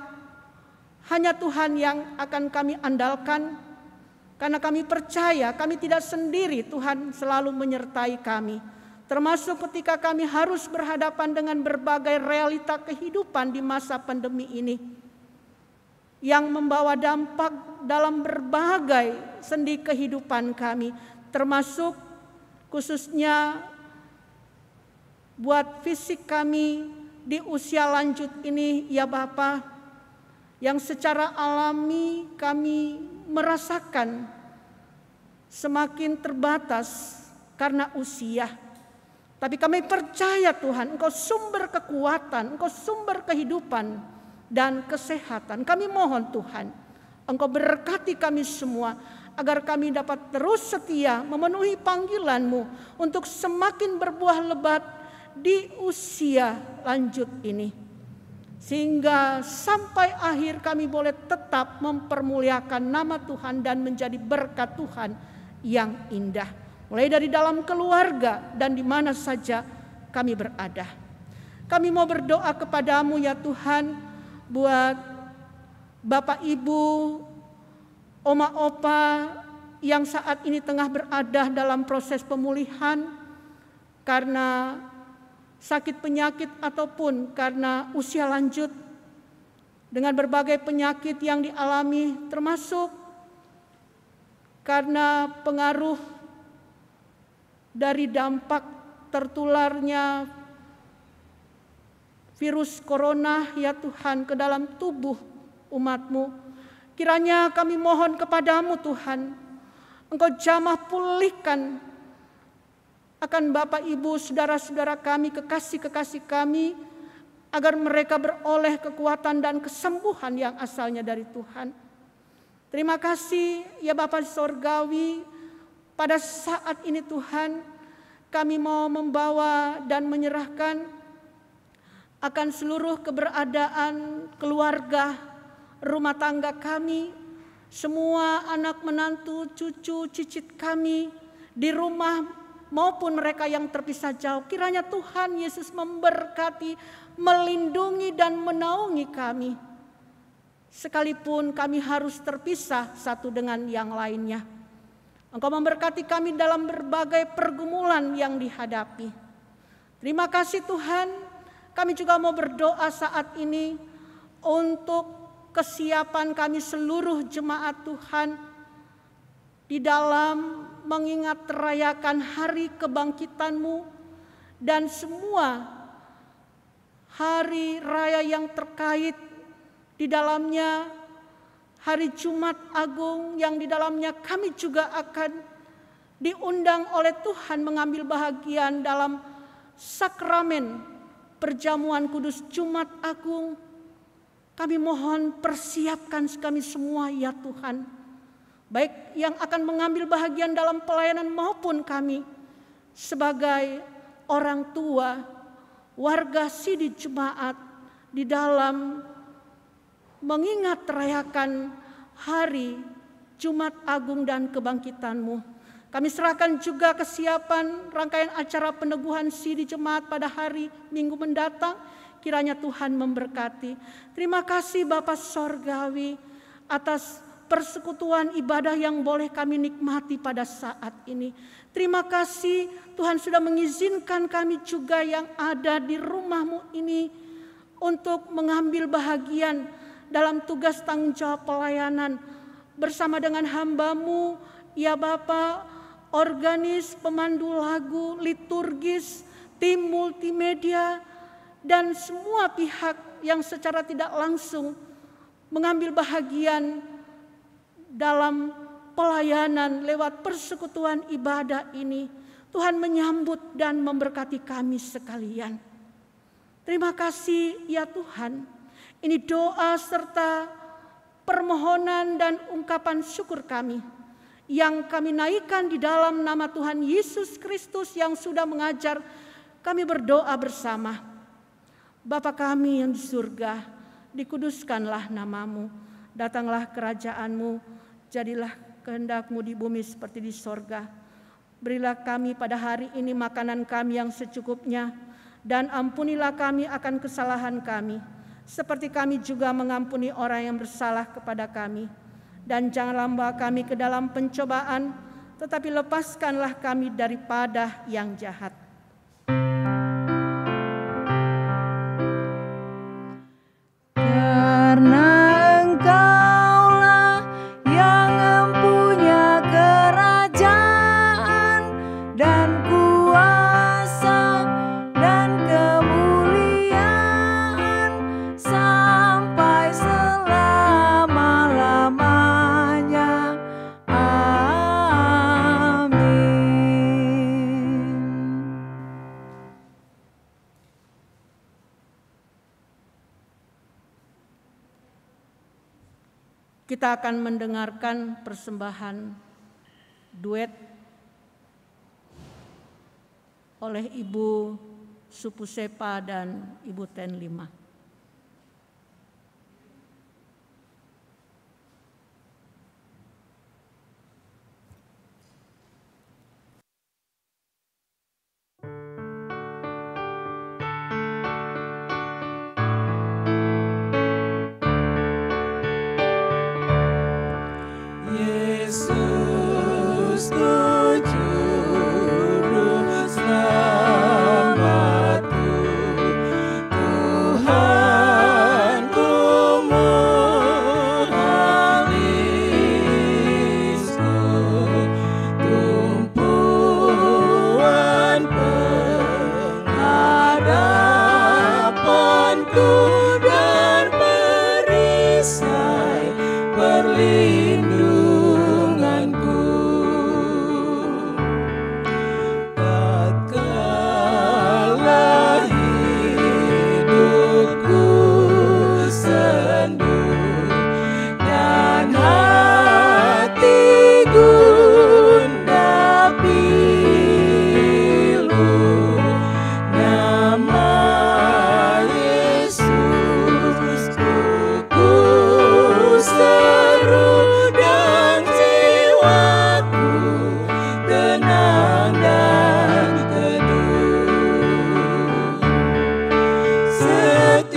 hanya Tuhan yang akan kami andalkan, karena kami percaya kami tidak sendiri, Tuhan selalu menyertai kami. Termasuk ketika kami harus berhadapan dengan berbagai realita kehidupan di masa pandemi ini, yang membawa dampak dalam berbagai sendi kehidupan kami, termasuk khususnya buat fisik kami di usia lanjut ini ya Bapa. yang secara alami kami merasakan semakin terbatas karena usia. Tapi kami percaya Tuhan, Engkau sumber kekuatan, Engkau sumber kehidupan dan kesehatan. Kami mohon Tuhan, Engkau berkati kami semua, agar kami dapat terus setia memenuhi panggilan-Mu untuk semakin berbuah lebat di usia lanjut ini. Sehingga sampai akhir kami boleh tetap mempermuliakan nama Tuhan dan menjadi berkat Tuhan yang indah. Mulai dari dalam keluarga dan di mana saja kami berada. Kami mau berdoa kepadamu ya Tuhan, buat Bapak Ibu, Oma Opa yang saat ini tengah berada dalam proses pemulihan karena sakit penyakit ataupun karena usia lanjut, dengan berbagai penyakit yang dialami, termasuk karena pengaruh dari dampak tertularnya virus corona ya Tuhan ke dalam tubuh umat-Mu. Kiranya kami mohon kepadamu Tuhan, Engkau jamah pulihkan akan Bapak Ibu, saudara-saudara kami, kekasih-kekasih kami, agar mereka beroleh kekuatan dan kesembuhan yang asalnya dari Tuhan. Terima kasih ya Bapa Sorgawi, pada saat ini Tuhan kami mau membawa dan menyerahkan akan seluruh keberadaan keluarga, rumah tangga kami, semua anak menantu, cucu, cicit kami di rumah maupun mereka yang terpisah jauh. Kiranya Tuhan Yesus memberkati, melindungi dan menaungi kami. Sekalipun kami harus terpisah satu dengan yang lainnya. Engkau memberkati kami dalam berbagai pergumulan yang dihadapi. Terima kasih Tuhan, kami juga mau berdoa saat ini untuk kesiapan kami seluruh jemaat Tuhan di dalam mengingat rayakan hari kebangkitan-Mu dan semua hari raya yang terkait di dalamnya, hari Jumat Agung yang di dalamnya kami juga akan diundang oleh Tuhan mengambil bahagian dalam sakramen perjamuan kudus Jumat Agung. Kami mohon persiapkan kami semua ya Tuhan, baik yang akan mengambil bahagian dalam pelayanan maupun kami sebagai orang tua, warga Sidi Jemaat di dalam mengingat rayakan hari Jumat Agung dan kebangkitan-Mu. Kami serahkan juga kesiapan rangkaian acara peneguhan Sidi Jemaat pada hari Minggu mendatang. Kiranya Tuhan memberkati. Terima kasih Bapa Sorgawi atas persekutuan ibadah yang boleh kami nikmati pada saat ini. Terima kasih Tuhan sudah mengizinkan kami juga yang ada di rumah-Mu ini untuk mengambil bahagian dalam tugas tanggung jawab pelayanan bersama dengan hamba-Mu ya Bapa, organis, pemandu lagu, liturgis, tim multimedia, dan semua pihak yang secara tidak langsung mengambil bahagian dalam pelayanan lewat persekutuan ibadah ini. Tuhan menyambut dan memberkati kami sekalian. Terima kasih ya Tuhan. Ini doa serta permohonan dan ungkapan syukur kami yang kami naikkan di dalam nama Tuhan Yesus Kristus yang sudah mengajar kami berdoa bersama. Bapa kami yang di surga, dikuduskanlah nama-Mu, datanglah kerajaan-Mu, jadilah kehendak-Mu di bumi seperti di sorga. Berilah kami pada hari ini makanan kami yang secukupnya, dan ampunilah kami akan kesalahan kami, seperti kami juga mengampuni orang yang bersalah kepada kami. Dan janganlah membawa kami ke dalam pencobaan, tetapi lepaskanlah kami daripada yang jahat. Karena Engkaulah yang mempunyai kerajaan dan kuasa dan kemuliaan sampai selamanya. Kita akan mendengarkan persembahan duet oleh Ibu Supusepa dan Ibu Ten Lima. Yesus Juru Selamatku, Tuhanku mengalisku, tumpuan pengharapanku dan perisai perlindunganku. Tatkala hidupku sendu dan hati gundah pilu, nama Yesus ku seru dan jiwaku tenang dan teduh. Setiap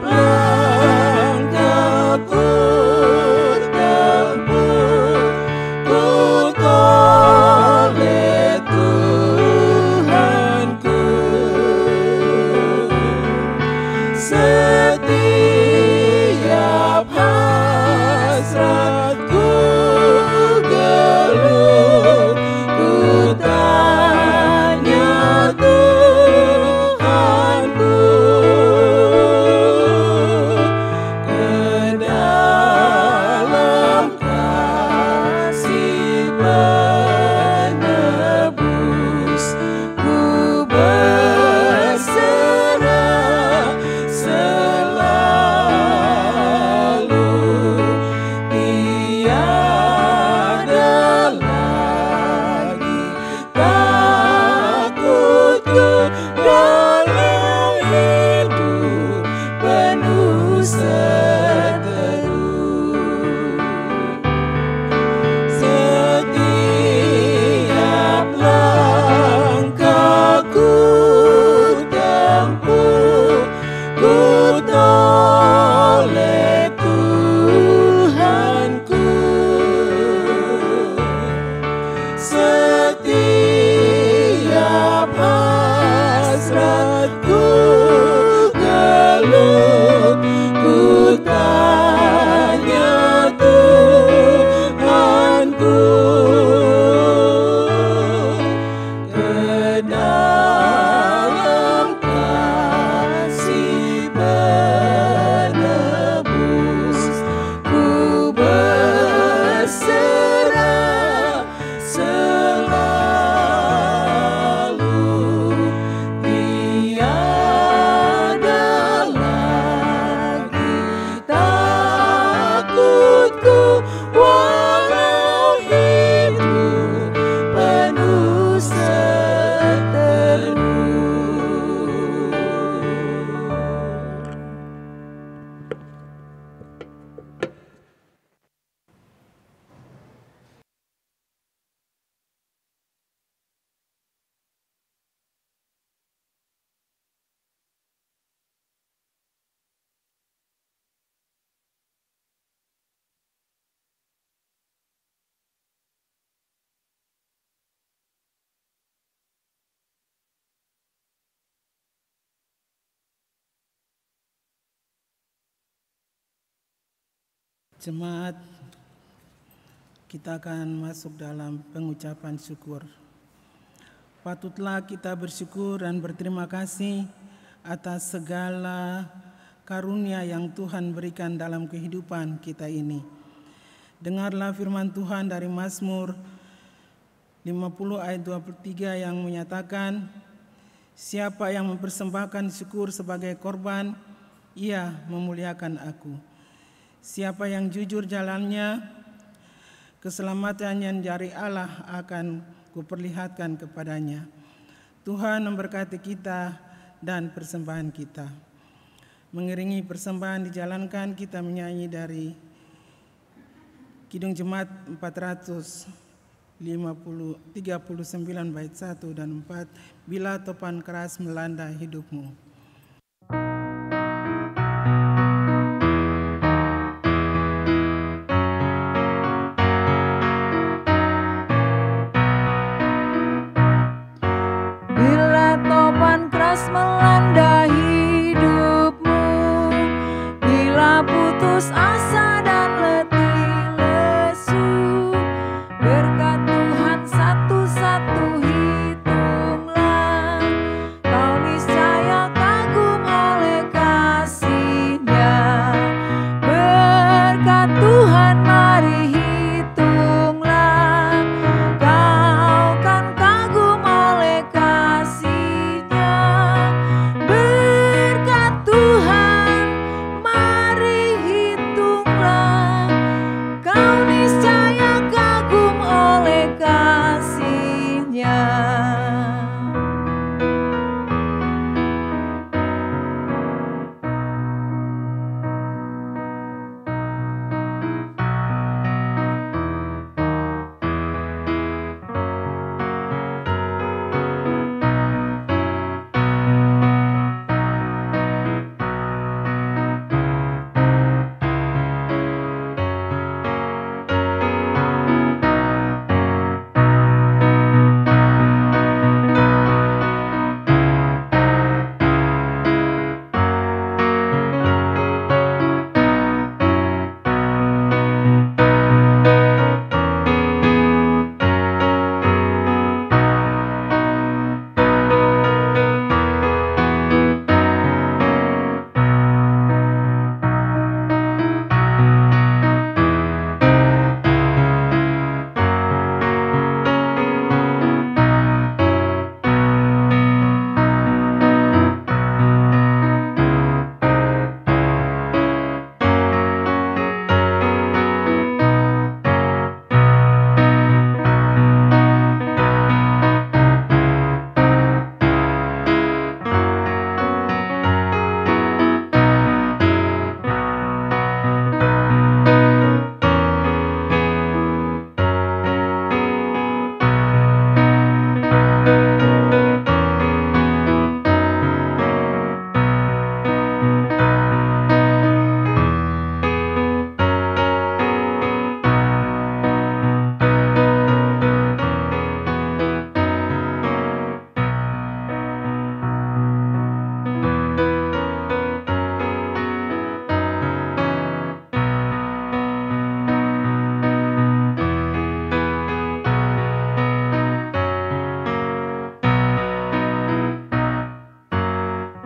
langkahku tempuh, ku oleh Tuhanku. Setiap hasratku gelut, ku tanya Tuhanku, ke dalam kasih penebus ku berserah selalu. Tiada lagi takutku dalam hidup penuh seteru. Setiap langkahku tempuh, ku oleh Tuhanku. Setiap hasratku gelut, ku tanya Tuhanku, ke dalam kasih penebus ku berserah selalu. Tiada lagi takutku walau hidup penuh seteru. Jemaat, kita akan masuk dalam pengucapan syukur. Patutlah kita bersyukur dan berterima kasih atas segala karunia yang Tuhan berikan dalam kehidupan kita ini. Dengarlah firman Tuhan dari Mazmur 50 ayat 23 yang menyatakan, siapa yang mempersembahkan syukur sebagai korban, ia memuliakan aku. Siapa yang jujur jalannya, keselamatan yang dari Allah akan kuperlihatkan kepadanya. Tuhan memberkati kita dan persembahan kita. Mengiringi persembahan dijalankan, kita menyanyi dari Kidung Jemaat 439 bait 1 dan 4, Bila Topan Keras Melanda Hidupmu. Bila topan keras melanda hidupmu, bila putus asa dan letih lesu, berkat Tuhan satu-satu hitunglah, kau niscaya kagum oleh kasih-Nya. Berkat Tuhan mari hitunglah, kau kan kagum oleh kasih-Nya. Berkat Tuhan mari hitunglah, kau niscaya kagum oleh kasih-Nya.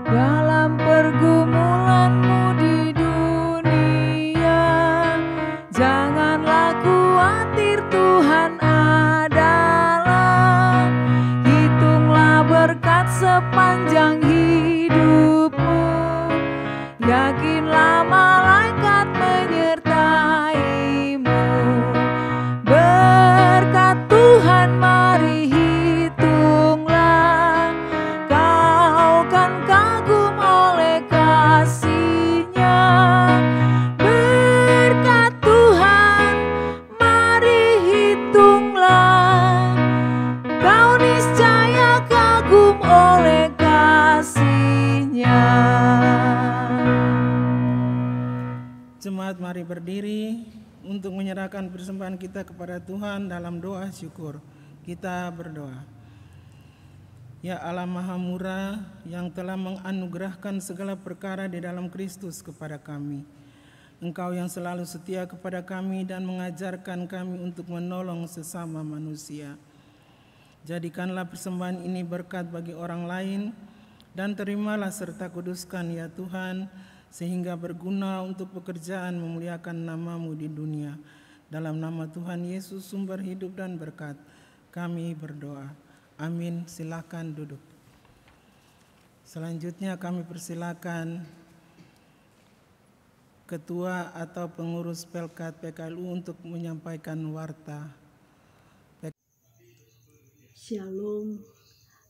Dalam pergumulanmu di dunia, janganlah khawatir, Tuhan adalah. Hitunglah berkat sepanjang hidupmu, yakinlah malaikat menyertaimu. Berkat Tuhan mari hitunglah, kau kan kagum oleh kasih-Nya. Berkat Tuhan mari hitunglah, kau niscaya kagum oleh kasih-Nya. Jemaat mari berdiri untuk menyerahkan persembahan kita kepada Tuhan dalam doa syukur. Kita berdoa. Ya Allah Maha Murah yang telah menganugerahkan segala perkara di dalam Kristus kepada kami. Engkau yang selalu setia kepada kami dan mengajarkan kami untuk menolong sesama manusia. Jadikanlah persembahan ini berkat bagi orang lain dan terimalah serta kuduskan ya Tuhan, sehingga berguna untuk pekerjaan memuliakan nama-Mu di dunia. Dalam nama Tuhan Yesus sumber hidup dan berkat, kami berdoa. Amin. Silakan duduk. Selanjutnya kami persilakan ketua atau pengurus Pelkat PKLU untuk menyampaikan warta. Shalom,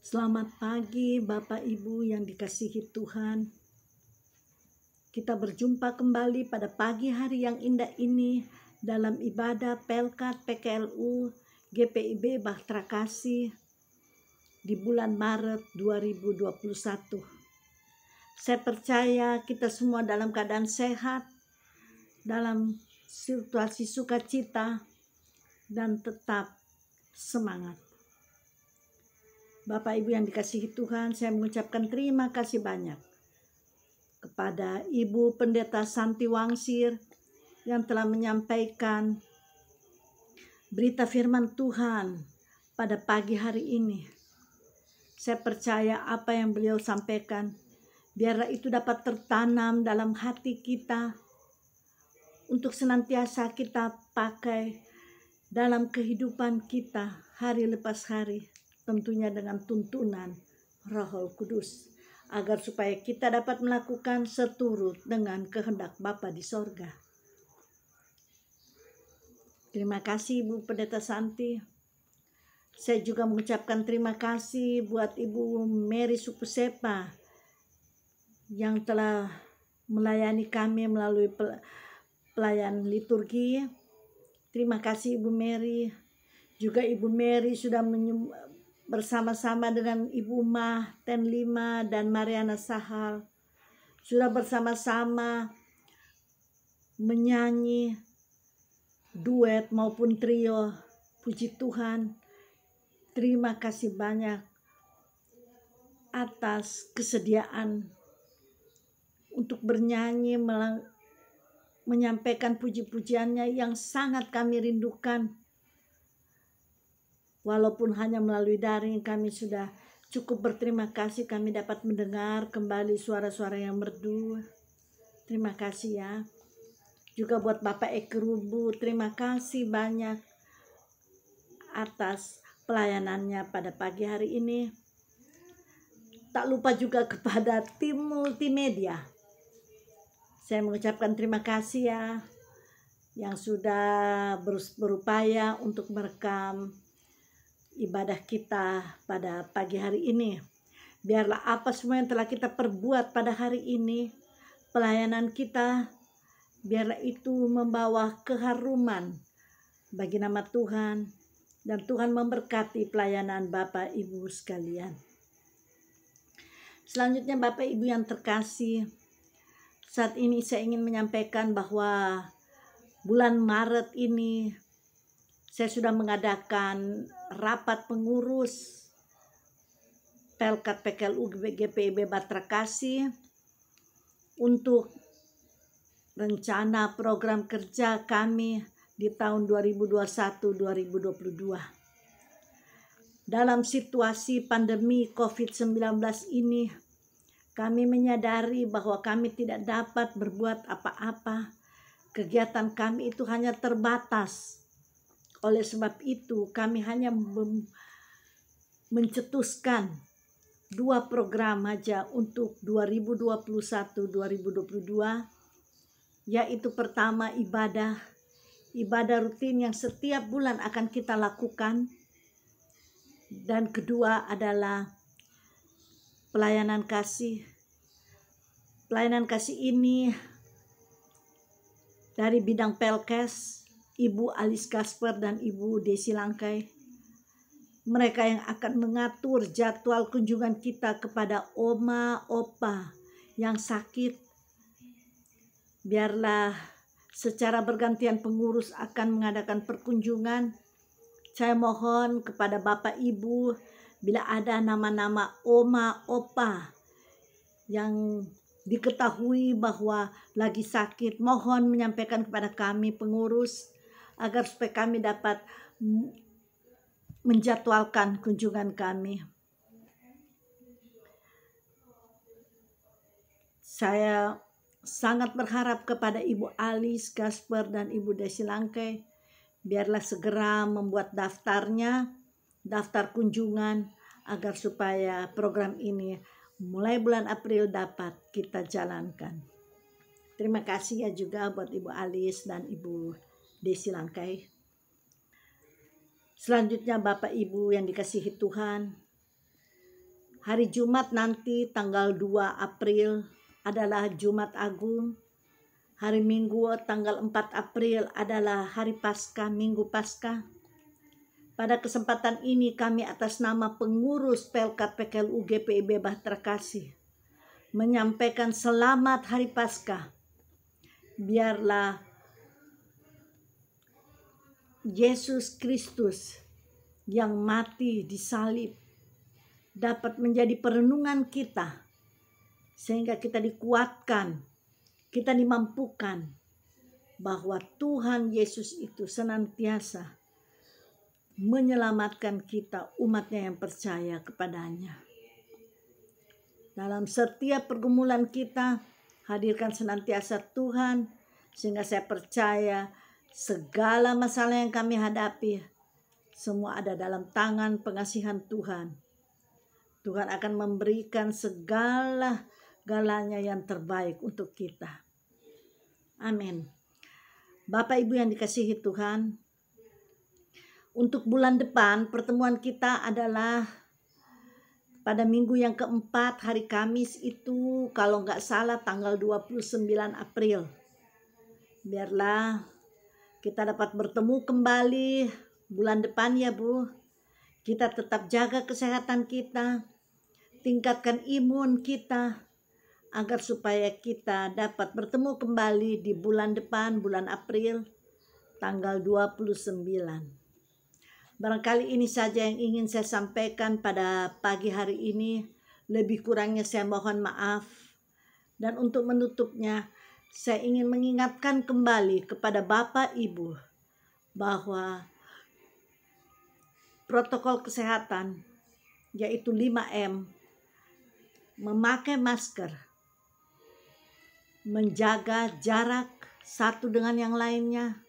selamat pagi Bapak Ibu yang dikasihi Tuhan. Kita berjumpa kembali pada pagi hari yang indah ini dalam ibadah Pelkat PKLU GPIB Bahtera Kasih di bulan Maret 2021. Saya percaya kita semua dalam keadaan sehat, dalam situasi sukacita, dan tetap semangat. Bapak Ibu yang dikasihi Tuhan, saya mengucapkan terima kasih banyak kepada Ibu Pendeta Santi Wangsir yang telah menyampaikan berita firman Tuhan pada pagi hari ini. Saya percaya apa yang beliau sampaikan, biarlah itu dapat tertanam dalam hati kita untuk senantiasa kita pakai dalam kehidupan kita hari lepas hari, tentunya dengan tuntunan Roh Kudus, agar supaya kita dapat melakukan seturut dengan kehendak Bapa di sorga. Terima kasih Ibu Pendeta Santi. Saya juga mengucapkan terima kasih buat Ibu Mary Supusepa yang telah melayani kami melalui pelayan liturgi. Terima kasih Ibu Mary. Juga Ibu Mary sudah bersama-sama dengan Ibu Mah Ten Lima dan Mariana Sahal sudah bersama-sama menyanyi duet maupun trio. Puji Tuhan, terima kasih banyak atas kesediaan untuk bernyanyi, menyampaikan puji-pujiannya yang sangat kami rindukan. Walaupun hanya melalui daring, kami sudah cukup berterima kasih kami dapat mendengar kembali suara-suara yang merdu. Terima kasih ya. Juga buat Bapak Ekerubu, terima kasih banyak atas pelayanannya pada pagi hari ini. Tak lupa juga kepada tim multimedia. Saya mengucapkan terima kasih ya yang sudah berupaya untuk merekam ibadah kita pada pagi hari ini. Biarlah apa semua yang telah kita perbuat pada hari ini, pelayanan kita, biarlah itu membawa keharuman bagi nama Tuhan, dan Tuhan memberkati pelayanan Bapak Ibu sekalian. Selanjutnya Bapak Ibu yang terkasih, saat ini saya ingin menyampaikan bahwa bulan Maret ini saya sudah mengadakan rapat pengurus Pelkat PKLU GPIB Bahtera Kasih untuk rencana program kerja kami di tahun 2021-2022. Dalam situasi pandemi COVID-19 ini, kami menyadari bahwa kami tidak dapat berbuat apa-apa. Kegiatan kami itu hanya terbatas. Oleh sebab itu kami hanya mencetuskan 2 program aja untuk 2021-2022, yaitu pertama ibadah rutin yang setiap bulan akan kita lakukan, dan kedua adalah pelayanan kasih. Pelayanan kasih ini dari bidang Pelkes, Ibu Alis Kasper dan Ibu Desi Langkai. Mereka yang akan mengatur jadwal kunjungan kita kepada oma, opa yang sakit. Biarlah secara bergantian pengurus akan mengadakan perkunjungan. Saya mohon kepada Bapak Ibu, bila ada nama-nama oma, opa yang diketahui bahwa lagi sakit, mohon menyampaikan kepada kami pengurus, agar supaya kami dapat menjadwalkan kunjungan kami. Saya sangat berharap kepada Ibu Alis Kasper dan Ibu Desi Langkai, biarlah segera membuat daftarnya, daftar kunjungan, agar supaya program ini mulai bulan April dapat kita jalankan. Terima kasih ya juga buat Ibu Alis dan Ibu Desi Langkai. Selanjutnya Bapak Ibu yang dikasihi Tuhan, hari Jumat nanti tanggal 2 April adalah Jumat Agung. Hari Minggu tanggal 4 April adalah hari Paskah, Minggu Paskah. Pada kesempatan ini kami atas nama pengurus Pelkat PKLU GPIB Bahtera Kasih menyampaikan selamat hari Paskah. Biarlah Yesus Kristus yang mati di salib dapat menjadi perenungan kita, sehingga kita dikuatkan, kita dimampukan bahwa Tuhan Yesus itu senantiasa menyelamatkan kita, umatnya yang percaya kepadanya. Dalam setiap pergumulan kita, hadirkan senantiasa Tuhan, sehingga saya percaya segala masalah yang kami hadapi, semua ada dalam tangan pengasihan Tuhan. Tuhan akan memberikan segala-galanya yang terbaik untuk kita. Amin. Bapak Ibu yang dikasihi Tuhan, untuk bulan depan pertemuan kita adalah pada minggu yang keempat, hari Kamis itu kalau nggak salah tanggal 29 April. Biarlah kita dapat bertemu kembali bulan depan ya Bu. Kita tetap jaga kesehatan kita, tingkatkan imun kita, agar supaya kita dapat bertemu kembali di bulan depan, bulan April, tanggal 29. Barangkali ini saja yang ingin saya sampaikan pada pagi hari ini. Lebih kurangnya saya mohon maaf. Dan untuk menutupnya, saya ingin mengingatkan kembali kepada Bapak Ibu bahwa protokol kesehatan yaitu 5M, memakai masker, menjaga jarak satu dengan yang lainnya,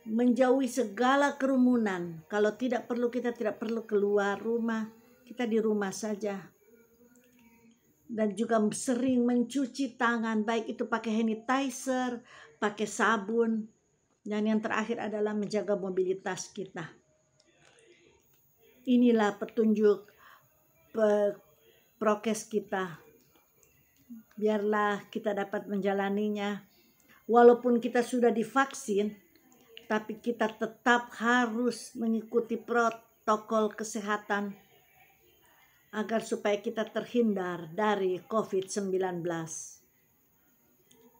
menjauhi segala kerumunan. Kalau tidak perlu, kita tidak perlu keluar rumah, kita di rumah saja. Dan juga sering mencuci tangan, baik itu pakai sanitizer, pakai sabun. Dan yang terakhir adalah menjaga mobilitas kita. Inilah petunjuk prokes kita. Biarlah kita dapat menjalaninya. Walaupun kita sudah divaksin, tapi kita tetap harus mengikuti protokol kesehatan agar supaya kita terhindar dari COVID-19.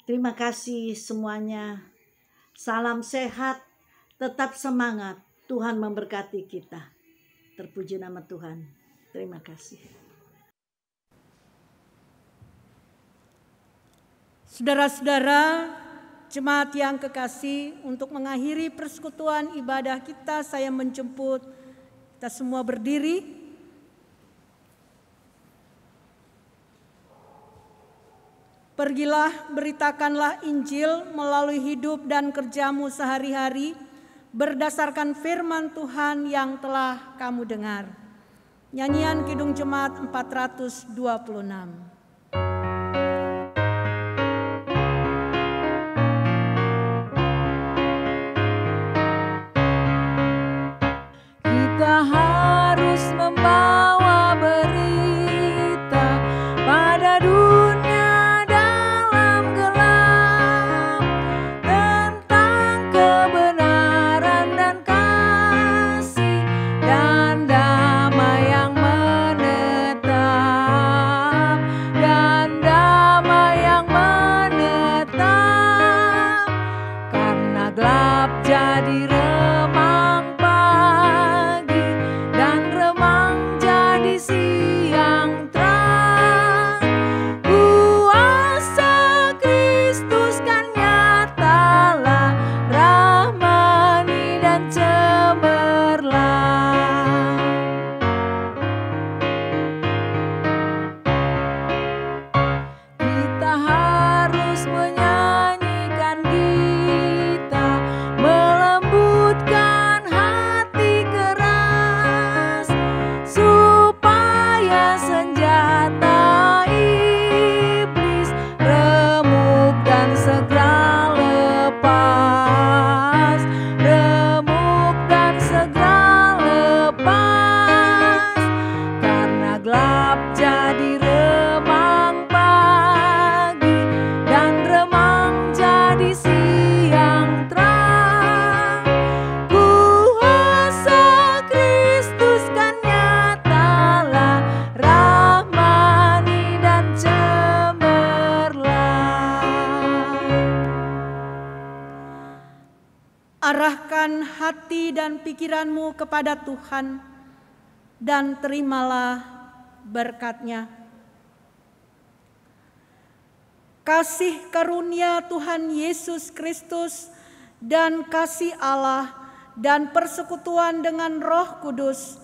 Terima kasih semuanya. Salam sehat, tetap semangat. Tuhan memberkati kita. Terpuji nama Tuhan. Terima kasih. Saudara-saudara, jemaat yang kekasih, untuk mengakhiri persekutuan ibadah kita, saya menjemput kita semua berdiri. Pergilah, beritakanlah Injil melalui hidup dan kerjamu sehari-hari berdasarkan firman Tuhan yang telah kamu dengar. Nyanyian Kidung Jemaat 426. Kita harus membawa berita pada dunia dalam gelap tentang kebenaran dan kasih dan damai yang menetap, dan damai yang menetap, karena gelap jadi remang pagi dan remang jadi siang terang. Kuasa Kristus kan nyatalah, rahmani dan cemerlang. Kita harus menyanyikan gita, melembut Arahkan hati dan pikiranmu kepada Tuhan dan terimalah berkat-Nya. Kasih karunia Tuhan Yesus Kristus dan kasih Allah dan persekutuan dengan Roh Kudus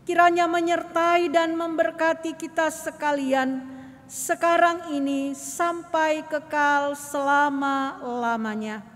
kiranya menyertai dan memberkati kita sekalian sekarang ini sampai kekal selama-lamanya.